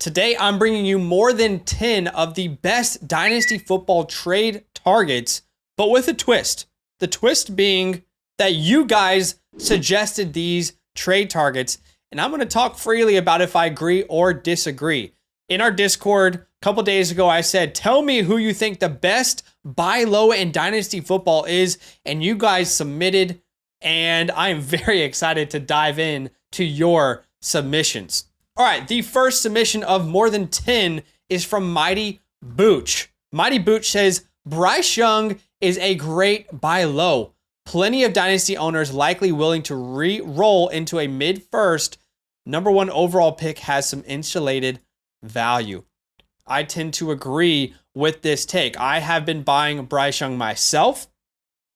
Today, I'm bringing you more than 10 of the best Dynasty Football trade targets, but with a twist. The twist being that you guys suggested these trade targets, and I'm going to talk freely about if I agree or disagree. In our Discord, a couple days ago, I said, tell me who you think the best buy low in Dynasty Football is, and you guys submitted, and I am very excited to dive in to your submissions. All right, the first submission of more than 10 is from Mighty Booch. Mighty Booch says, Bryce Young is a great buy low. Plenty of Dynasty owners likely willing to re-roll into a mid-first. Number one overall pick has some insulated value. I tend to agree with this take. I have been buying Bryce Young myself.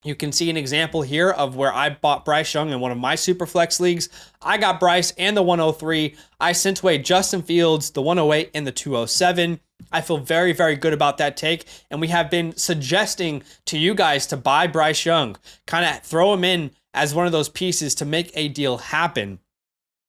You can see an example here of where I bought Bryce Young in one of my Superflex leagues. I got Bryce and the 103. I sent away Justin Fields, the 108 and the 207. I feel very, very good about that take. And we have been suggesting to you guys to buy Bryce Young, kind of throw him in as one of those pieces to make a deal happen.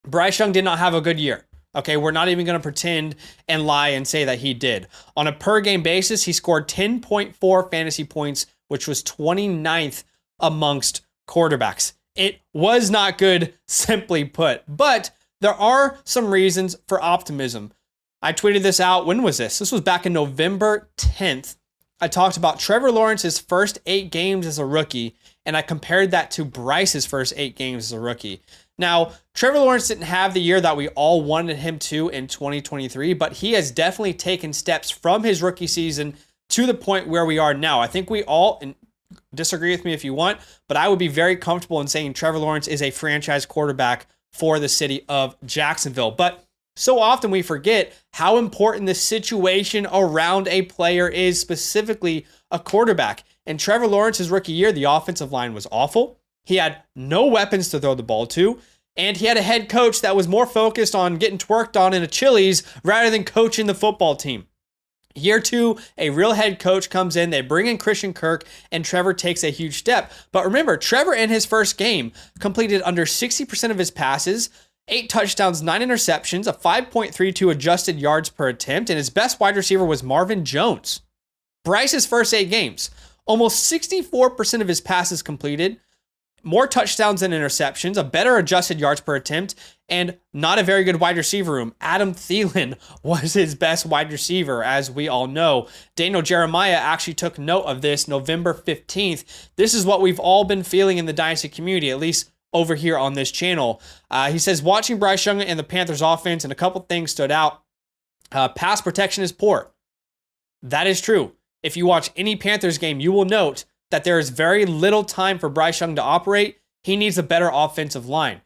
Bryce Young did not have a good year. Okay, we're not even going to pretend and lie and say that he did. On a per game basis, he scored 10.4 fantasy points, which was 29th amongst quarterbacks. It was not good, simply put, but there are some reasons for optimism. I tweeted this out. When was this? This was back in November 10th. I talked about Trevor Lawrence's first 8 games as a rookie, and I compared that to Bryce's first 8 games as a rookie. Now, Trevor Lawrence didn't have the year that we all wanted him to in 2023, but he has definitely taken steps from his rookie season to the point where we are now. I think we all, and disagree with me if you want, but I would be very comfortable in saying Trevor Lawrence is a franchise quarterback for the city of Jacksonville. But so often we forget how important the situation around a player is, specifically a quarterback. In Trevor Lawrence's rookie year, the offensive line was awful. He had no weapons to throw the ball to, and he had a head coach that was more focused on getting twerked on in a Chili's rather than coaching the football team. Year 2, a real head coach comes in, they bring in Christian Kirk, and Trevor takes a huge step. But remember, Trevor in his first game completed under 60% of his passes, 8 touchdowns, 9 interceptions, a 5.32 adjusted yards per attempt, and his best wide receiver was Marvin Jones. Bryce's first 8 games, almost 64% of his passes completed, more touchdowns than interceptions, a better adjusted yards per attempt, and not a very good wide receiver room. Adam Thielen was his best wide receiver, as we all know. Daniel Jeremiah actually took note of this November 15th. This is what we've all been feeling in the Dynasty community, at least over here on this channel. He says, watching Bryce Young and the Panthers offense, and a couple things stood out. Pass protection is poor. That is true. If you watch any Panthers game, you will note that there is very little time for Bryce Young to operate. He needs a better offensive line.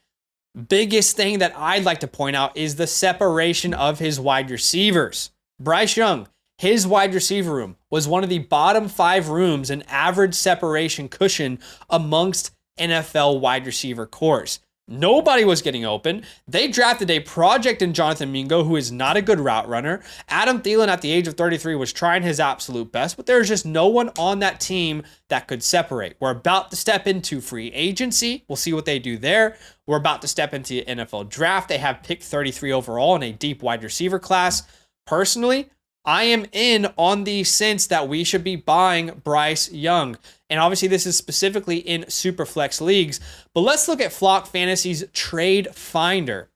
Biggest thing that I'd like to point out is the separation of his wide receivers. Bryce Young, his wide receiver room was one of the bottom 5 rooms in average separation cushion amongst NFL wide receiver cores. Nobody was getting open. They drafted a project in Jonathan Mingo, who is not a good route runner. Adam Thielen at the age of 33 was trying his absolute best, but there's just no one on that team that could separate. We're about to step into free agency. We'll see what they do there. We're about to step into the NFL draft. They have picked 33 overall in a deep wide receiver class. Personally, I am in on the sense that we should be buying Bryce Young. And obviously this is specifically in Superflex leagues. But let's look at Flock Fantasy's Trade Finder.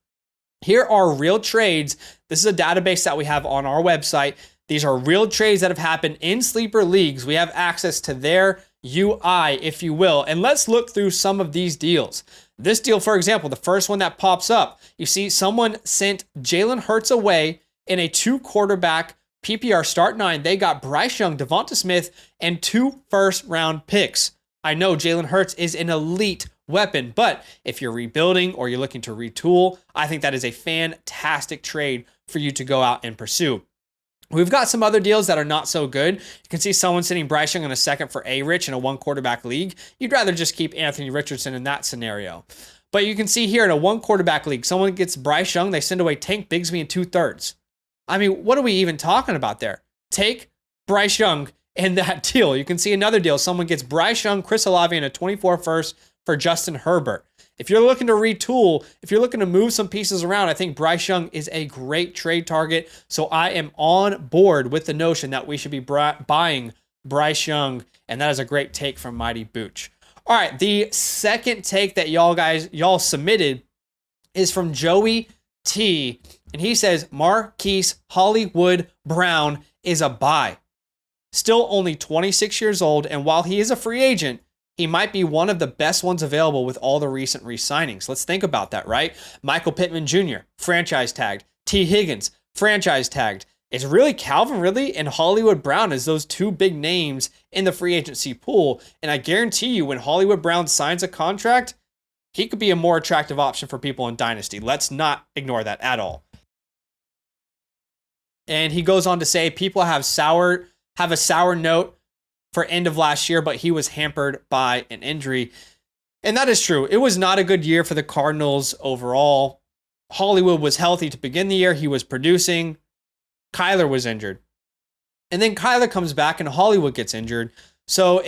Here are real trades. This is a database that we have on our website. These are real trades that have happened in sleeper leagues. We have access to their UI, if you will. And let's look through some of these deals. This deal, for example, the first one that pops up, you see someone sent Jalen Hurts away in a 2-quarterback PPR start 9. They got Bryce Young, Devonta Smith, and 2 first-round picks. I know Jalen Hurts is an elite weapon, but if you're rebuilding or you're looking to retool, I think that is a fantastic trade for you to go out and pursue. We've got some other deals that are not so good. You can see someone sitting Bryce Young in a second for A-Rich in a 1-quarterback league. You'd rather just keep Anthony Richardson in that scenario. But you can see here in a 1-quarterback league, someone gets Bryce Young, they send away Tank Bigsby in 2/3. I mean, what are we even talking about there? Take Bryce Young in that deal. You can see another deal. Someone gets Bryce Young, Chris Olave, and a 24 first for Justin Herbert. If you're looking to retool, if you're looking to move some pieces around, I think Bryce Young is a great trade target. So I am on board with the notion that we should be buying Bryce Young, and that is a great take from Mighty Booch. All right, the second take that y'all submitted is from Joey T, and he says Marquise Hollywood Brown is a buy. Still only 26 years old, and while he is a free agent, he might be one of the best ones available with all the recent re-signings. Let's think about that, right? Michael Pittman Jr., franchise tagged. T. Higgins, franchise tagged. It's really Calvin Ridley and Hollywood Brown as those two big names in the free agency pool. And I guarantee you, when Hollywood Brown signs a contract, he could be a more attractive option for people in Dynasty. Let's not ignore that at all. And he goes on to say people have a sour note for end of last year, but he was hampered by an injury. And that is true. It was not a good year for the Cardinals overall. Hollywood was healthy to begin the year. He was producing. Kyler was injured. And then Kyler comes back and Hollywood gets injured. So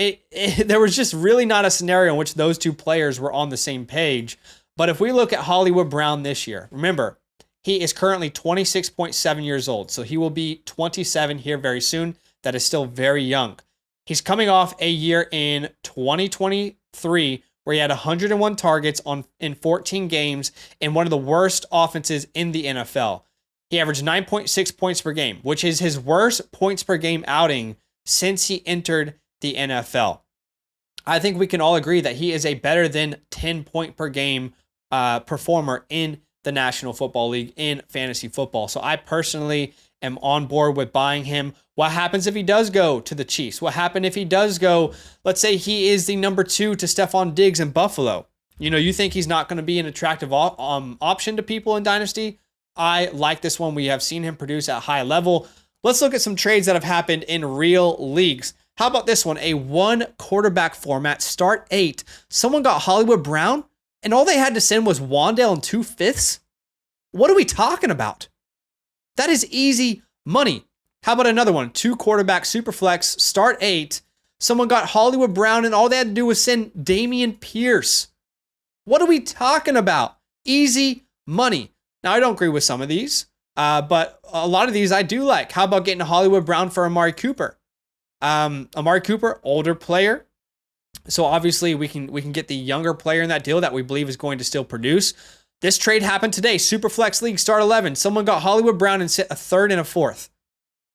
there was just really not a scenario in which those two players were on the same page. But if we look at Hollywood Brown this year, remember, he is currently 26.7 years old. So he will be 27 here very soon. That is still very young. He's coming off a year in 2023 where he had 101 targets in 14 games in one of the worst offenses in the NFL. He averaged 9.6 points per game, which is his worst points per game outing since he entered the NFL. I think we can all agree that he is a better than 10 point per game performer in the National Football League in fantasy football. So I personally am on board with buying him. What happens if he does go to the Chiefs? What happens if he does go, let's say he is the number 2 to Stephon Diggs in Buffalo? You think he's not going to be an attractive option to people in Dynasty? I like this one. We have seen him produce at a high level. Let's look at some trades that have happened in real leagues. How about this one? A 1 quarterback format, start 8. Someone got Hollywood Brown, and all they had to send was Wandale and 2/5. What are we talking about? That is easy money. How about another one? 2 quarterback superflex, start 8. Someone got Hollywood Brown, and all they had to do was send Dameon Pierce. What are we talking about? Easy money. Now, I don't agree with some of these, but a lot of these I do like. How about getting a Hollywood Brown for Amari Cooper? Amari Cooper, older player. So obviously we can get the younger player in that deal that we believe is going to still produce. This trade happened today. Superflex League, start 11. Someone got Hollywood Brown and sit a 3rd and a 4th.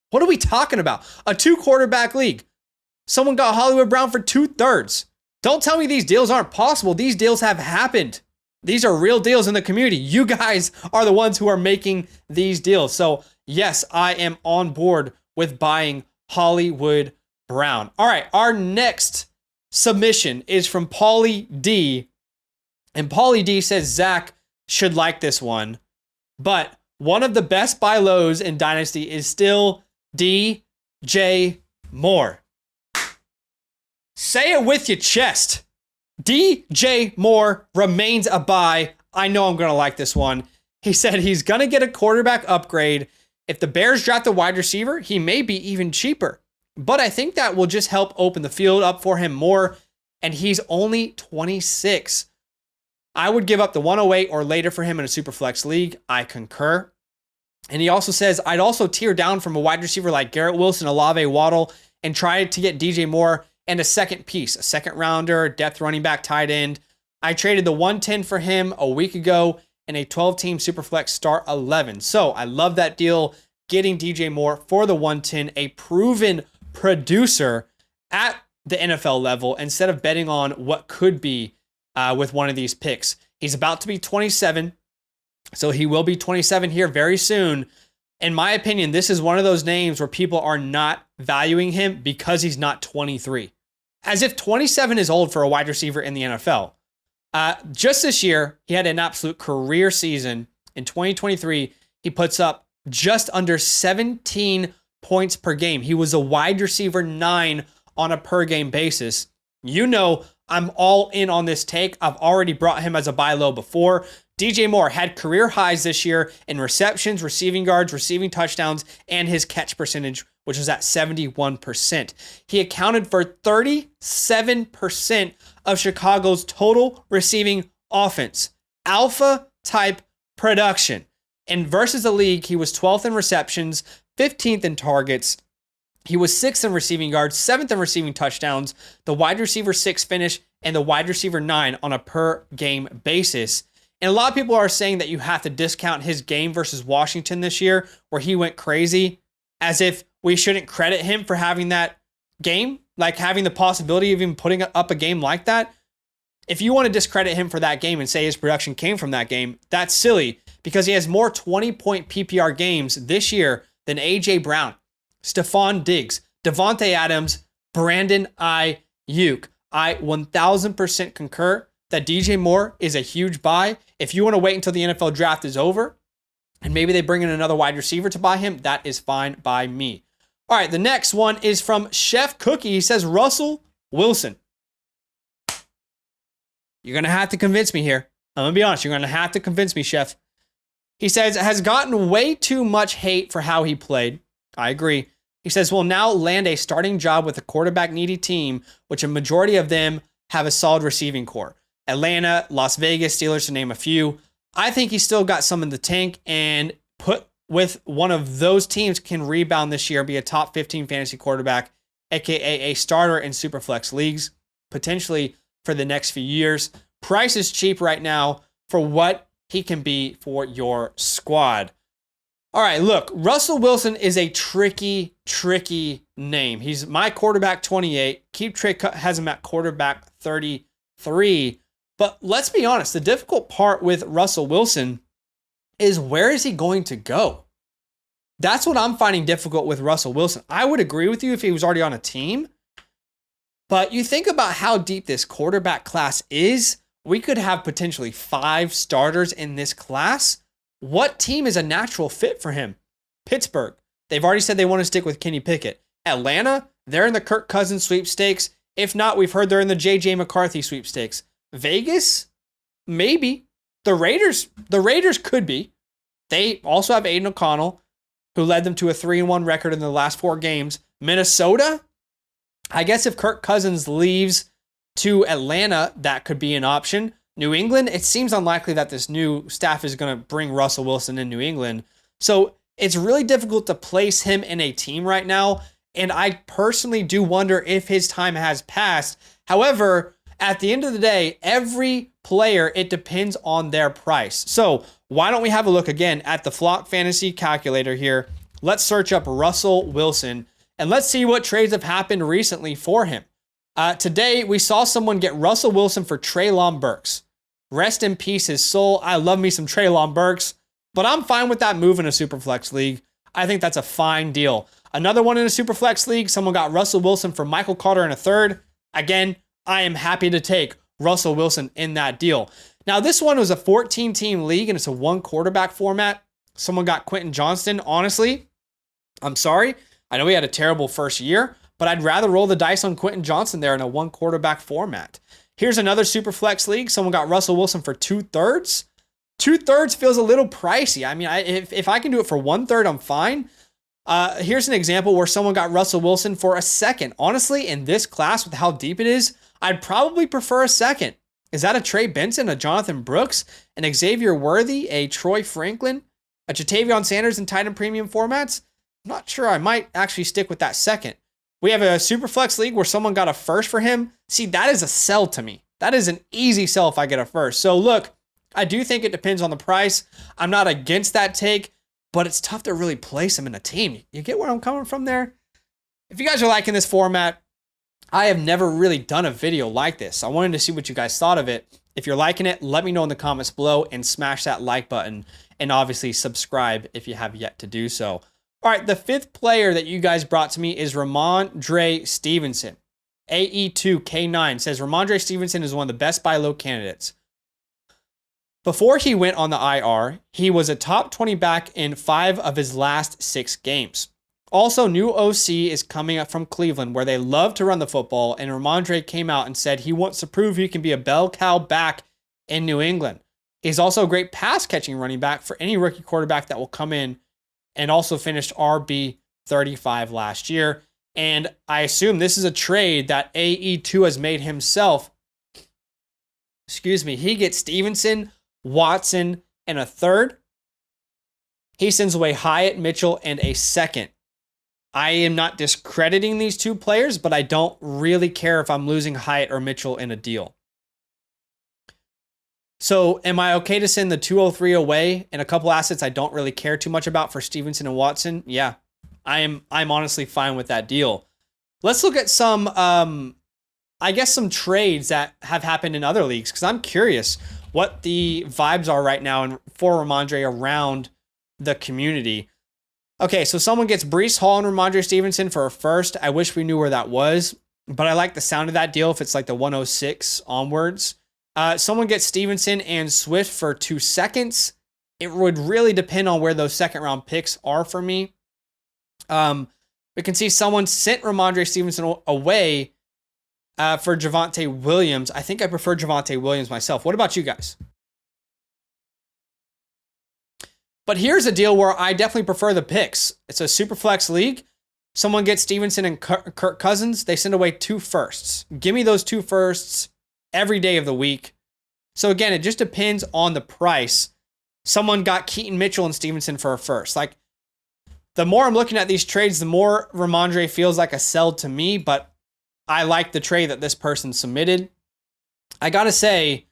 What are we talking about? A 2 quarterback league. Someone got Hollywood Brown for 2/3. Don't tell me these deals aren't possible. These deals have happened. These are real deals in the community. You guys are the ones who are making these deals. So yes, I am on board with buying Hollywood Brown. All right, our next submission is from Paulie D. And Paulie D says Zach should like this one, but one of the best buy lows in Dynasty is still DJ Moore. Say it with your chest. DJ Moore remains a buy. I know I'm going to like this one. He said he's going to get a quarterback upgrade. If the Bears draft a wide receiver, he may be even cheaper. But I think that will just help open the field up for him more. And he's only 26. I would give up the 108 or later for him in a Superflex league. I concur. And he also says, I'd also tear down from a wide receiver like Garrett Wilson, Olave, Waddle, and try to get DJ Moore and a second piece, a second rounder, depth running back, tight end. I traded the 110 for him a week ago in a 12-team Superflex start 11. So I love that deal, getting DJ Moore for the 110, a proven producer at the NFL level instead of betting on what could be with one of these picks. He's about to be 27, so he will be 27 here very soon. In my opinion, this is one of those names where people are not valuing him because he's not 23. As if 27 is old for a wide receiver in the NFL. Just this year, he had an absolute career season. In 2023, he puts up just under 17 points per game. He was a wide receiver 9 on a per game basis. I'm all in on this take. I've already brought him as a buy low before. DJ Moore had career highs this year in receptions, receiving yards, receiving touchdowns, and his catch percentage, which was at 71%. He accounted for 37% of Chicago's total receiving offense, alpha type production. And versus the league, he was 12th in receptions, 15th in targets. He was 6th in receiving yards, 7th in receiving touchdowns, the wide receiver 6 finish, and the wide receiver 9 on a per game basis. And a lot of people are saying that you have to discount his game versus Washington this year, where he went crazy, as if we shouldn't credit him for having that game, like having the possibility of even putting up a game like that. If you want to discredit him for that game and say his production came from that game, that's silly, because he has more 20-point PPR games this year than A.J. Brown, Stephon Diggs, Devontae Adams, Brandon Ayuk. I 1000% concur that DJ Moore is a huge buy. If you want to wait until the NFL draft is over and maybe they bring in another wide receiver to buy him, that is fine by me. All right, the next one is from Chef Cookie. He says, Russell Wilson. You're going to have to convince me here. I'm going to be honest. You're going to have to convince me, Chef. He says, has gotten way too much hate for how he played. I agree. He says, will now land a starting job with a quarterback-needy team, which a majority of them have a solid receiving core. Atlanta, Las Vegas, Steelers, to name a few. I think he's still got some in the tank, and put with one of those teams can rebound this year and be a top 15 fantasy quarterback, aka a starter in Superflex leagues, potentially for the next few years. Price is cheap right now for what he can be for your squad. All right, look, Russell Wilson is a tricky name. He's my quarterback 28. Keep Trick has him at quarterback 33. But let's be honest, the difficult part with Russell Wilson is, where is he going to go? That's what I'm finding difficult with Russell Wilson. I would agree with you if he was already on a team. But you think about how deep this quarterback class is. We could have potentially 5 starters in this class. What team is a natural fit for him? Pittsburgh. They've already said they want to stick with Kenny Pickett. Atlanta, they're in the Kirk Cousins sweepstakes. If not, we've heard they're in the J.J. McCarthy sweepstakes. Vegas, maybe. The Raiders could be. They also have Aiden O'Connell, who led them to a 3-1 record in the last 4 games. Minnesota, I guess if Kirk Cousins leaves to Atlanta, that could be an option. New England, it seems unlikely that this new staff is going to bring Russell Wilson in New England. So it's really difficult to place him in a team right now. And I personally do wonder if his time has passed. However, at the end of the day, every player, it depends on their price. So why don't we have a look again at the Flock Fantasy calculator here? Let's search up Russell Wilson and let's see what trades have happened recently for him. Today, we saw someone get Russell Wilson for Treylon Burks. Rest in peace, his soul. I love me some Treylon Burks, but I'm fine with that move in a Superflex league. I think that's a fine deal. Another one in a Superflex league, someone got Russell Wilson for Michael Carter in a third. Again, I am happy to take Russell Wilson in that deal. Now, this one was a 14-team league, and it's a 1-quarterback format. Someone got Quentin Johnston. Honestly, I'm sorry. I know he had a terrible first year, but I'd rather roll the dice on Quentin Johnston there in a 1-quarterback format. Here's another Superflex league. Someone got Russell Wilson for 2/3. 2/3 feels a little pricey. I mean, if I can do it for 1/3, I'm fine. Here's an example where someone got Russell Wilson for a second. Honestly, in this class, with how deep it is, I'd probably prefer a second. Is that a Trey Benson, a Jonathan Brooks, an Xavier Worthy, a Troy Franklin, a Jatavion Sanders in tight end premium formats? I'm not sure. I might actually stick with that second. We have a Superflex league where someone got a first for him. See, that is a sell to me. That is an easy sell if I get a first. So look, I do think it depends on the price. I'm not against that take, but it's tough to really place him in a team. You get where I'm coming from there? If you guys are liking this format, I have never really done a video like this. I wanted to see what you guys thought of it. If you're liking it, let me know in the comments below and smash that like button, and obviously subscribe if you have yet to do so. All right, the 5th player that you guys brought to me is Dre Stevenson. AE2K9 says Dre Stevenson is one of the best buy low candidates. Before he went on the IR, he was a top 20 back in 5 of his last 6 games. Also, new OC is coming up from Cleveland, where they love to run the football, and Dre came out and said he wants to prove he can be a bell cow back in New England. He's also a great pass-catching running back for any rookie quarterback that will come in, and also finished RB 35 last year. And I assume this is a trade that AE2 has made himself. he gets Stevenson, Watson, and a third. He sends away Hyatt, Mitchell, and a second. I am not discrediting these two players, but I don't really care if I'm losing Hyatt or Mitchell in a deal. So am I okay to send the 203 away and a couple assets I don't really care too much about for Stevenson and Watson? Yeah, I'm honestly fine with that deal. Let's look at some, some trades that have happened in other leagues, because I'm curious what the vibes are right now and for Ramondre around the community. Okay, so someone gets Breece Hall and Ramondre Stevenson for a first. I wish we knew where that was, but I like the sound of that deal if it's like the 106 onwards. Someone gets Stevenson and Swift for 2 seconds. It would really depend on where those second round picks are for me. We can see someone sent Ramondre Stevenson away for Javonte Williams. I think I prefer Javonte Williams myself. What about you guys? But here's a deal where I definitely prefer the picks. It's a super flex league. Someone gets Stevenson and Kirk Cousins. They send away 2 firsts. Give me those 2 firsts every day of the week. So again, it just depends on the price. Someone got Keaton Mitchell and Stevenson for a first. Like, the more I'm looking at these trades, the more Ramondre feels like a sell to me, but I like the trade that this person submitted. I gotta say,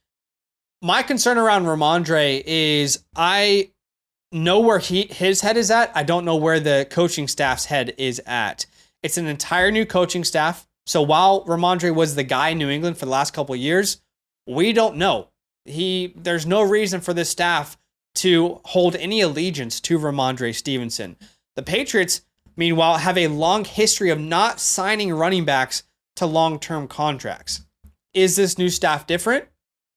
my concern around Ramondre is I know where his head is at. I don't know where the coaching staff's head is at. It's an entire new coaching staff. So while Ramondre was the guy in New England for the last couple of years, we don't know. There's no reason for this staff to hold any allegiance to Ramondre Stevenson. The Patriots, meanwhile, have a long history of not signing running backs to long-term contracts. Is this new staff different?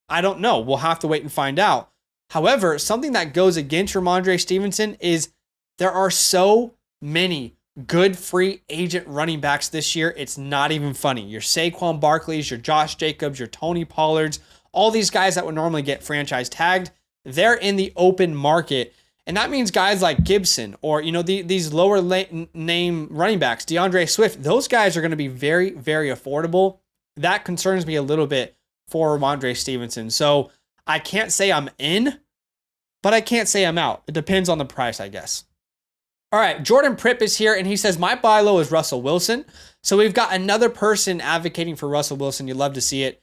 I don't know. We'll have to wait and find out. However, something that goes against Ramondre Stevenson is there are so many good free agent running backs this year. It's not even funny. Your Saquon Barkleys, your Josh Jacobs, your Tony Pollards, all these guys that would normally get franchise tagged, they're in the open market. And that means guys like Gibson or, these lower name running backs, DeAndre Swift, those guys are going to be very, very affordable. That concerns me a little bit for Ramondre Stevenson. So I can't say I'm in, but I can't say I'm out. It depends on the price, I guess. All right, Jordan Pripp is here, and he says, my buy low is Russell Wilson. So we've got another person advocating for Russell Wilson. You'd love to see it.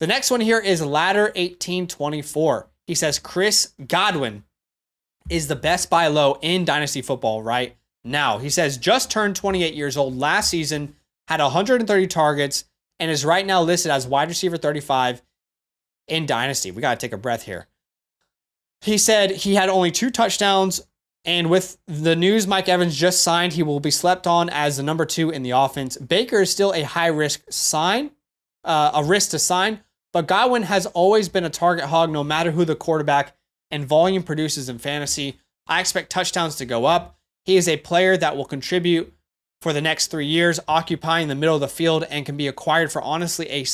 The next one here is Ladder1824. He says, Chris Godwin is the best buy low in Dynasty Football right now. He says, just turned 28 years old last season, had 130 targets, and is right now listed as wide receiver 35 in Dynasty. We got to take a breath here. He said he had only 2 touchdowns, and with the news Mike Evans just signed, he will be slept on as the number 2 in the offense. Baker is still a risk to sign, but Godwin has always been a target hog no matter who the quarterback, and volume produces in fantasy. I expect touchdowns to go up. He is a player that will contribute for the next 3 years, occupying the middle of the field, and can be acquired for honestly a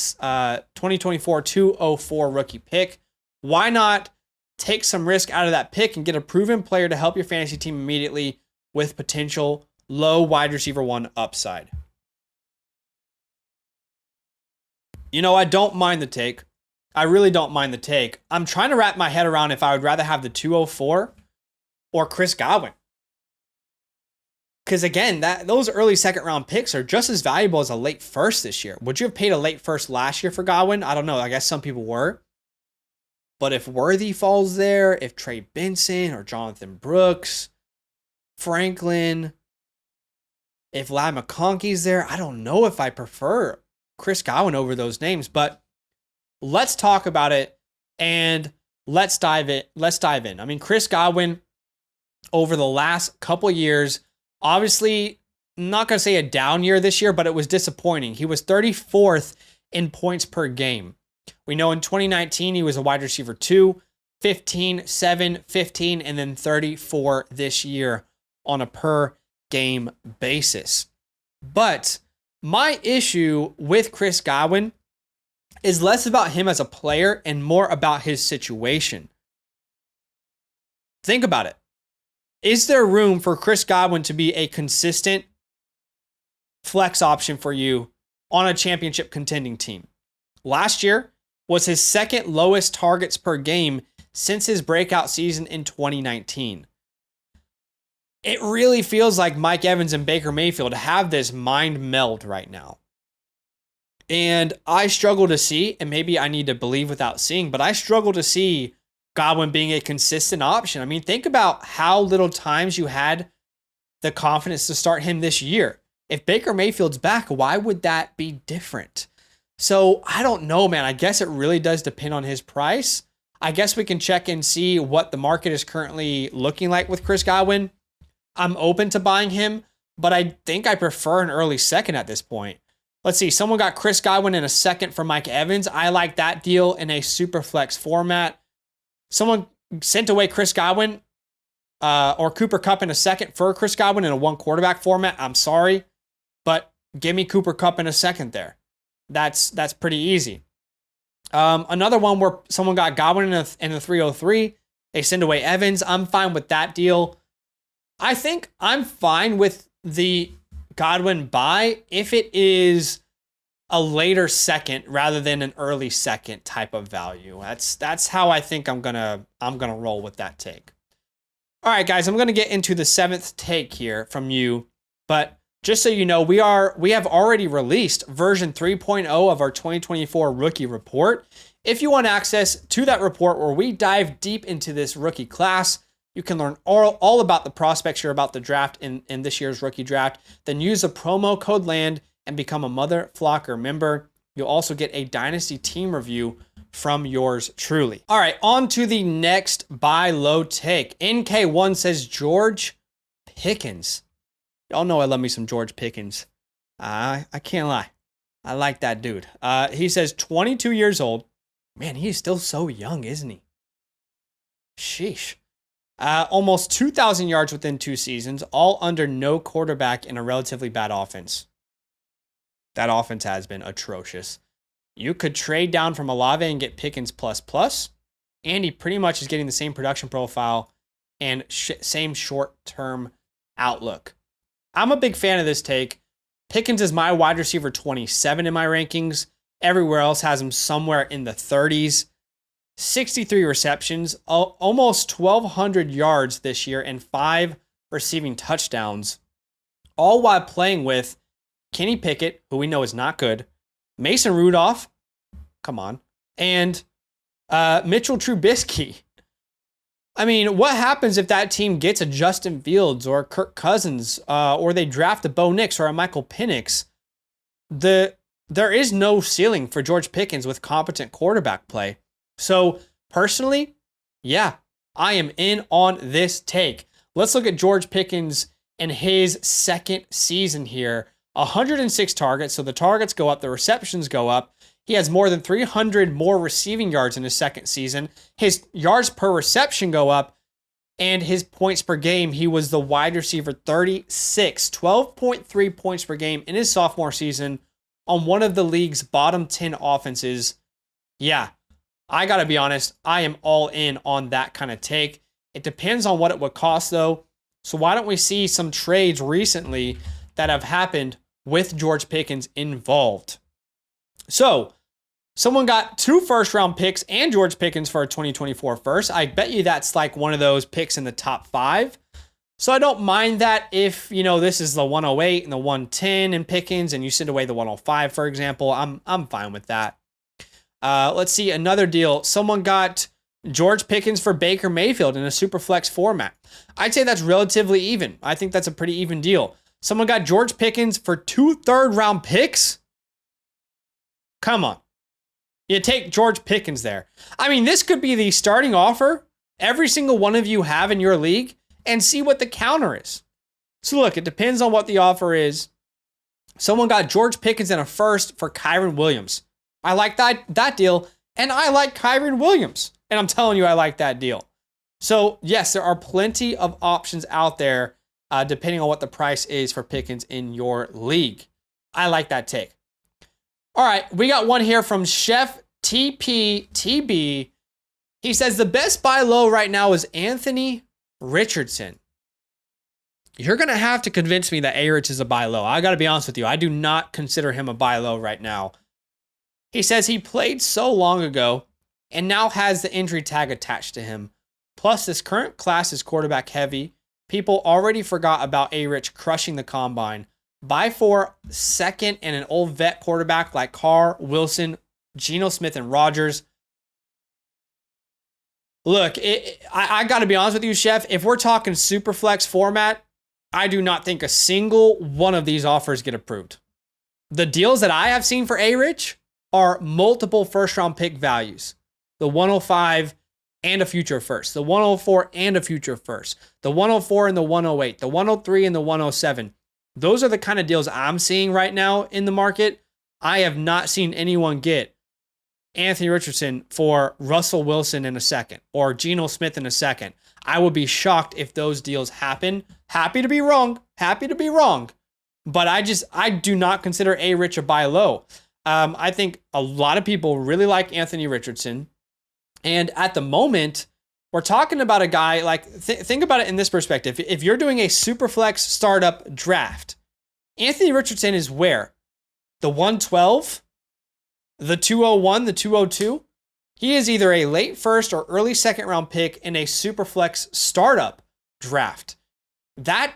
2024 204 rookie pick. Why not take some risk out of that pick and get a proven player to help your fantasy team immediately with potential low wide receiver 1 upside? I don't mind the take. I really don't mind the take. I'm trying to wrap my head around if I would rather have the 204 or Chris Godwin. Because again, those early second round picks are just as valuable as a late first this year. Would you have paid a late first last year for Godwin? I don't know. I guess some people were. But if Worthy falls there, if Trey Benson or Jonathan Brooks, Franklin, if Ladd McConkey's there, I don't know if I prefer Chris Godwin over those names. But let's talk about it and let's dive in. I mean, Chris Godwin over the last couple of years, obviously, I'm not going to say a down year this year, but it was disappointing. He was 34th in points per game. We know in 2019, he was a wide receiver 2, 15, 7, 15, and then 34 this year on a per game basis. But my issue with Chris Godwin is less about him as a player and more about his situation. Think about it. Is there room for Chris Godwin to be a consistent flex option for you on a championship contending team? Last year, was his second lowest targets per game since his breakout season in 2019. It really feels like Mike Evans and Baker Mayfield have this mind meld right now. And I struggle to see, and maybe I need to believe without seeing, but I struggle to see Godwin being a consistent option. I mean, think about how little times you had the confidence to start him this year. If Baker Mayfield's back, why would that be different? So I don't know, man. I guess it really does depend on his price. I guess we can check and see what the market is currently looking like with Chris Godwin. I'm open to buying him, but I think I prefer an early second at this point. Let's see. Someone got Chris Godwin in a second for Mike Evans. I like that deal in a super flex format. Someone sent away Chris Godwin or Cooper Kupp in a second for Chris Godwin in a one quarterback format. I'm sorry, but give me Cooper Kupp in a second there. That's pretty easy. Another one where someone got Godwin in the 303. They send away Evans. I'm fine with that deal. I think I'm fine with the Godwin buy if it is a later second rather than an early second type of value. That's how I think I'm gonna roll with that take. All right, guys, I'm gonna get into the seventh take here from you, but just so you know, we have already released version 3.0 of our 2024 rookie report. If you want access to that report where we dive deep into this rookie class, you can learn all about the prospects here about the draft in this year's rookie draft. Then use the promo code LAND and become a Mother Flocker member. You'll also get a Dynasty team review from yours truly. All right, on to the next buy low take. NK1 says George Pickens. Y'all know I love me some George Pickens. I can't lie. I like that dude. He says 22 years old. Man, he's still so young, isn't he? Sheesh. Almost 2,000 yards within 2 seasons, all under no quarterback in a relatively bad offense. That offense has been atrocious. You could trade down from Olave and get Pickens plus, and he pretty much is getting the same production profile and same short-term outlook. I'm a big fan of this take. Pickens is my wide receiver 27 in my rankings. Everywhere else has him somewhere in the 30s. 63 receptions, almost 1,200 yards this year, and 5 receiving touchdowns, all while playing with Kenny Pickett, who we know is not good, Mason Rudolph, come on, and Mitchell Trubisky. I mean, what happens if that team gets a Justin Fields or Kirk Cousins, or they draft a Bo Nix or a Michael Penix? There is no ceiling for George Pickens with competent quarterback play. So personally, yeah, I am in on this take. Let's look at George Pickens in his second season here. 106 targets, so the targets go up, the receptions go up. He has more than 300 more receiving yards in his second season. His yards per reception go up, and his points per game, he was the wide receiver 36, 12.3 points per game in his sophomore season on one of the league's bottom 10 offenses. Yeah. I got to be honest, I am all in on that kind of take. It depends on what it would cost, though. So why don't we see some trades recently that have happened with George Pickens involved? So someone got 2 first-round picks and George Pickens for a 2024 first. I bet you that's like one of those picks in the top 5. So I don't mind that if, this is the 108 and the 110 in Pickens and you send away the 105, for example. I'm fine with that. Let's see, another deal. Someone got George Pickens for Baker Mayfield in a super flex format. I'd say that's relatively even. I think that's a pretty even deal. Someone got George Pickens for 2 third-round picks? Come on. You take George Pickens there. I mean, this could be the starting offer every single one of you have in your league and see what the counter is. So look, it depends on what the offer is. Someone got George Pickens in a first for Kyren Williams. I like that deal, and I like Kyren Williams. And I'm telling you, I like that deal. So, yes, there are plenty of options out there, depending on what the price is for Pickens in your league. I like that take. All right, we got one here from Chef TPTB. He says, the best buy low right now is Anthony Richardson. You're going to have to convince me that A-Rich is a buy low. I got to be honest with you. I do not consider him a buy low right now. He says he played so long ago and now has the injury tag attached to him. Plus, this current class is quarterback heavy. People already forgot about A-Rich crushing the combine. Buy for second and an old vet quarterback like Carr, Wilson, Geno Smith, and Rodgers. Look, I got to be honest with you, Chef. If we're talking super flex format, I do not think a single one of these offers get approved. The deals that I have seen for A-Rich are multiple first-round pick values. The 105 and a future first. The 104 and a future first. The 104 and the 108. The 103 and the 107. Those are the kind of deals I'm seeing right now in the market. I have not seen anyone get Anthony Richardson for Russell Wilson in a second or Geno Smith in a second. I would be shocked if those deals happen. Happy to be wrong. But I do not consider A-Rich a buy low. I think a lot of people really like Anthony Richardson. And at the moment, we're talking about a guy like, think about it in this perspective. If you're doing a Superflex startup draft, Anthony Richardson is where? The 112? The 201, the 202, he is either a late first or early second round pick in a Superflex startup draft. That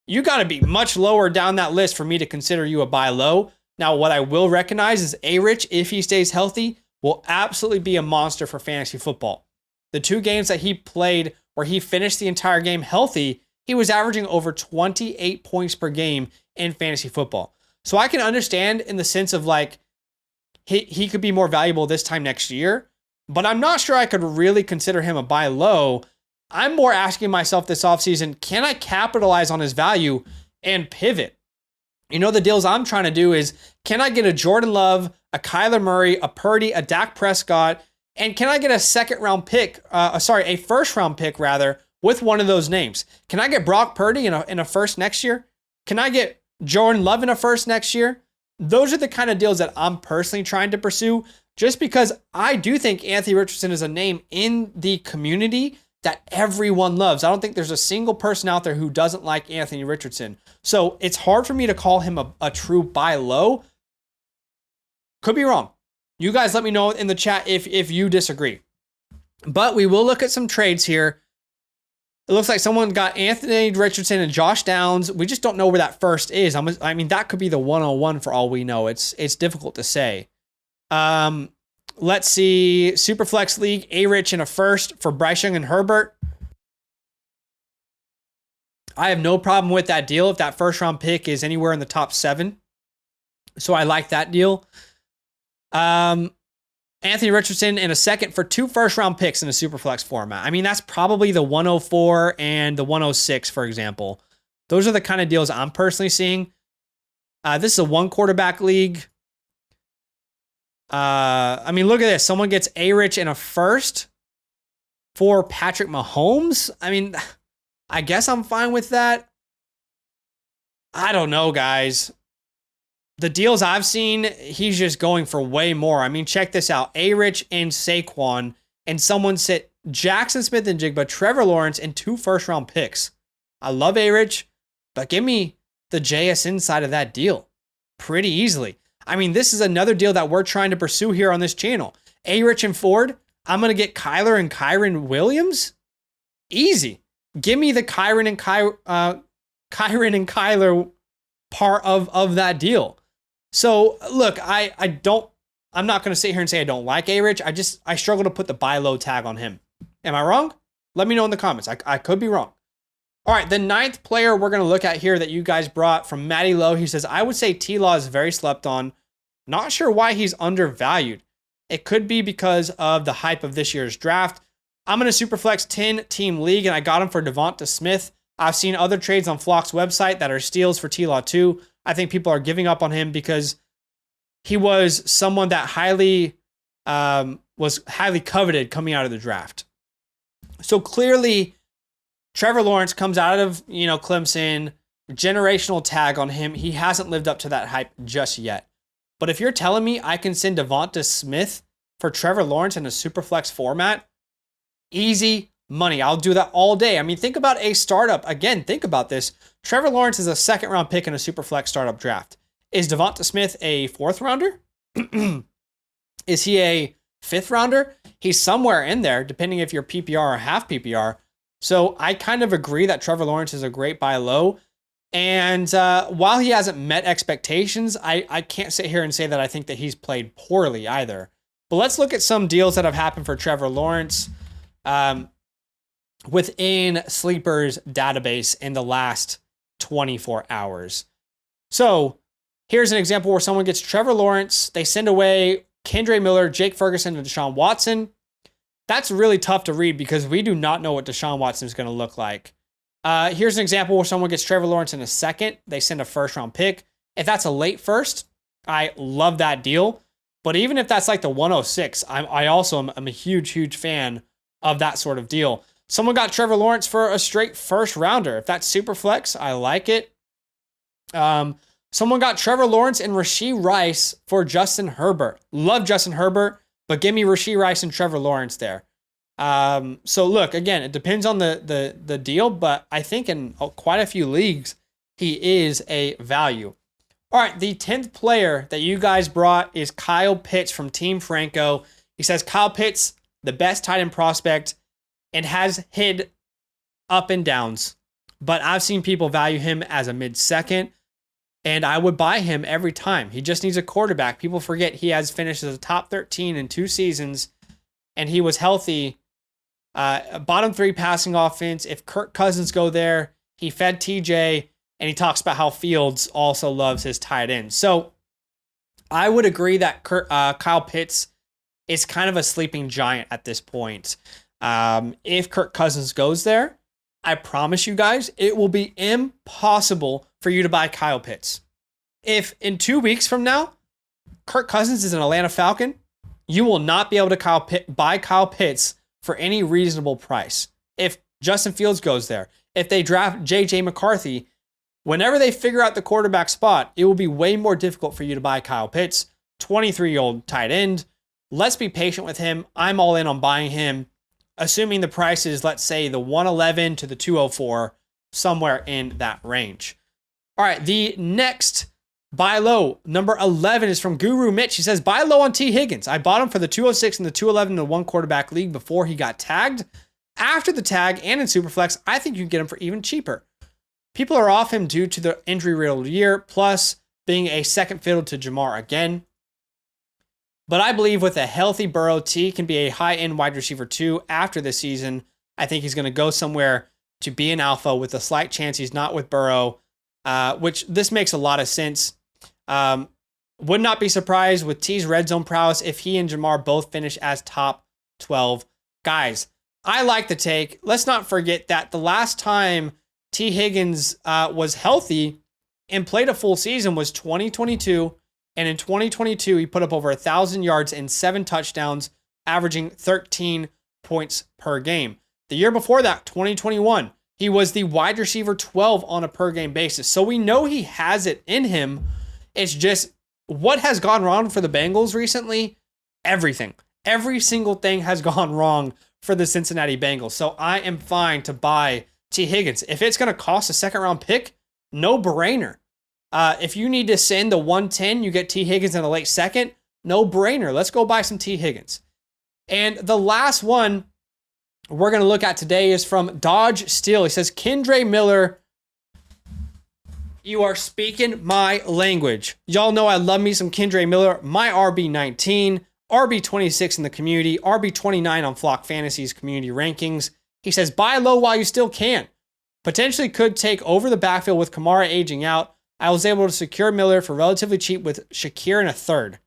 you got to be much lower down that list for me to consider you a buy low. Now, what I will recognize is A-Rich, if he stays healthy, will absolutely be a monster for fantasy football. The 2 games that he played where he finished the entire game healthy, he was averaging over 28 points per game in fantasy football. So I can understand in the sense of like, he could be more valuable this time next year, but I'm not sure I could really consider him a buy low. I'm more asking myself this offseason, can I capitalize on his value and pivot? You know, the deals I'm trying to do is, can I get a Jordan Love, a Kyler Murray, a Purdy, a Dak Prescott, and can I get a a first round pick rather, with one of those names? Can I get Brock Purdy in a first next year? Can I get Jordan Love in a first next year? Those are the kind of deals that I'm personally trying to pursue, just because I do think Anthony Richardson is a name in the community that everyone loves. I don't think there's a single person out there who doesn't like Anthony Richardson. So it's hard for me to call him a true buy low. Could be wrong. You guys let me know in the chat if you disagree. But we will look at some trades here. It looks like someone got Anthony Richardson and Josh Downs. We just don't know where that first is. I mean, that could be the 101 for all we know. It's difficult to say. Let's see. Superflex League, A-Rich in a first for Bryce Young and Herbert. I have no problem with that deal if that first round pick is anywhere in the top 7. So I like that deal. Anthony Richardson in a second for 2 first round picks in a Superflex format. I mean, that's probably the 104 and the 106, for example. Those are the kind of deals I'm personally seeing. This is a 1 quarterback league. I mean, look at this. Someone gets A-Rich in a first for Patrick Mahomes. I mean, I guess I'm fine with that. I don't know, guys. The deals I've seen, he's just going for way more. I mean, check this out. A-Rich and Saquon, and someone sit Jackson Smith and Jigba, Trevor Lawrence, and 2 first-round picks. I love A-Rich, but give me the JSN side of that deal pretty easily. I mean, this is another deal that we're trying to pursue here on this channel. A-Rich and Ford, I'm going to get Kyler and Kyren Williams. Easy. Give me the Kyren and Kyler part of that deal. So look, I'm not going to sit here and say I don't like A-Rich. I struggle to put the buy low tag on him. Am I wrong? Let me know in the comments. I could be wrong. All right, the 9th player we're going to look at here that you guys brought from Matty Lowe. He says, I would say T-Law is very slept on. Not sure why he's undervalued. It could be because of the hype of this year's draft. I'm in a Superflex 10-team league, and I got him for Devonta Smith. I've seen other trades on Flock's website that are steals for T-Law too. I think people are giving up on him because he was someone that was highly coveted coming out of the draft. So clearly, Trevor Lawrence comes out of, Clemson, generational tag on him. He hasn't lived up to that hype just yet. But if you're telling me I can send Devonta Smith for Trevor Lawrence in a Superflex format, easy money. I'll do that all day. I mean, think about a startup. Again, think about this. Trevor Lawrence is a 2nd round pick in a Superflex startup draft. Is Devonta Smith a 4th rounder? Is he a 5th rounder? He's somewhere in there, depending if you're PPR or half PPR. So I kind of agree that Trevor Lawrence is a great buy low. And while he hasn't met expectations, I can't sit here and say that I think that he's played poorly either. But let's look at some deals that have happened for Trevor Lawrence within Sleeper's database in the last 24 hours. So here's an example where someone gets Trevor Lawrence. They send away Kendre Miller, Jake Ferguson, and Deshaun Watson. That's really tough to read because we do not know what Deshaun Watson is going to look like. Here's an example where someone gets Trevor Lawrence in a 2nd. They send a 1st-round pick. If that's a late 1st, I love that deal. But even if that's like the 106, I also am a huge fan of that sort of deal. Someone got Trevor Lawrence for a straight 1st-rounder. If that's super flex, I like it. Someone got Trevor Lawrence and Rashee Rice for Justin Herbert. Love Justin Herbert, but give me Rashee Rice and Trevor Lawrence there. So look, again, it depends on the deal, but I think in quite a few leagues, he is a value. All right, the 10th player that you guys brought is Kyle Pitts from Team Franco. He says Kyle Pitts, the best tight end prospect, and has hit up and downs. But I've seen people value him as a mid-2nd, and I would buy him every time. He just needs a quarterback. People forget he has finished as a top 13 in 2 seasons, and he was healthy. Bottom 3 passing offense. If Kirk Cousins go there, he fed TJ, and he talks about how Fields also loves his tight end. So I would agree that Kyle Pitts is kind of a sleeping giant at this point. If Kirk Cousins goes there, I promise you guys, it will be impossible for you to buy Kyle Pitts. If in 2 weeks from now, Kirk Cousins is an Atlanta Falcon, you will not be able to buy Kyle Pitts for any reasonable price. If Justin Fields goes there, if they draft J.J. McCarthy, whenever they figure out the quarterback spot, it will be way more difficult for you to buy Kyle Pitts, 23-year-old tight end. Let's be patient with him. I'm all in on buying him, assuming the price is, let's say, the 111 to the 204, somewhere in that range. All right, the next buy low, number 11, is from Guru Mitch. He says, buy low on T. Higgins. I bought him for the 206 and the 211 in the 1 quarterback league before he got tagged. After the tag and in Superflex, I think you can get him for even cheaper. People are off him due to the injury-riddled year, plus being a second fiddle to Jamar again. But I believe with a healthy Burrow, T can be a high-end wide receiver too after this season. I think he's going to go somewhere to be an alpha with a slight chance he's not with Burrow, which this makes a lot of sense. Would not be surprised with T's red zone prowess if he and Jamar both finish as top 12 guys. I like the take. Let's not forget that the last time T. Higgins was healthy and played a full season was 2022. And in 2022, he put up over 1,000 yards and 7 touchdowns, averaging 13 points per game. The year before that, 2021, he was the wide receiver 12 on a per game basis. So we know he has it in him. It's just what has gone wrong for the Bengals recently? Everything. Every single thing has gone wrong for the Cincinnati Bengals. So I am fine to buy T. Higgins. If it's going to cost a 2nd-round pick, no brainer. If you need to send the 110, you get T. Higgins in a late 2nd, no brainer. Let's go buy some T. Higgins. And the last one we're going to look at today is from Dodge Steel. He says, Kendre Miller, you are speaking my language. Y'all know I love me some Kendre Miller, my RB19, RB26 in the community, RB29 on Flock Fantasy's community rankings. He says, buy low while you still can. Potentially could take over the backfield with Kamara aging out. I was able to secure Miller for relatively cheap with Shakir in a 3rd.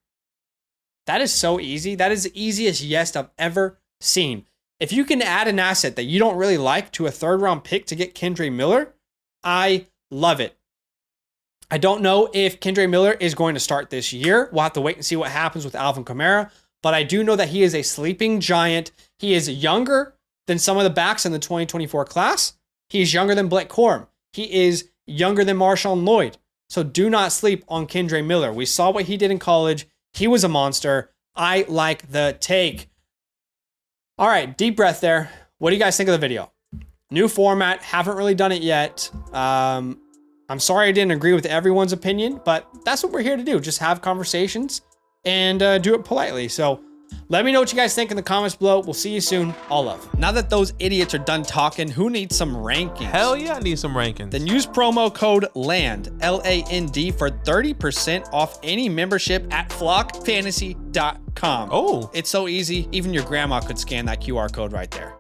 That is so easy. That is the easiest yes I've ever seen. If you can add an asset that you don't really like to a 3rd-round pick to get Kendre Miller, I love it. I don't know if Kendre Miller is going to start this year. We'll have to wait and see what happens with Alvin Kamara. But I do know that he is a sleeping giant. He is younger than some of the backs in the 2024 class. He's younger than Blake Corum. He is younger than Marshawn Lloyd. So do not sleep on Kendre Miller. We saw what he did in college. He was a monster. I like the take. All right, deep breath there. What do you guys think of the video? New format. Haven't really done it yet. I'm sorry I didn't agree with everyone's opinion, but that's what we're here to do. Just have conversations. and do it politely. So let me know what you guys think in the comments below. We'll see you soon. All love. Now that those idiots are done talking, who needs some rankings? Hell yeah, I need some rankings. Then use promo code LAND, L-A-N-D, for 30% off any membership at flockfantasy.com. Oh. It's so easy. Even your grandma could scan that QR code right there.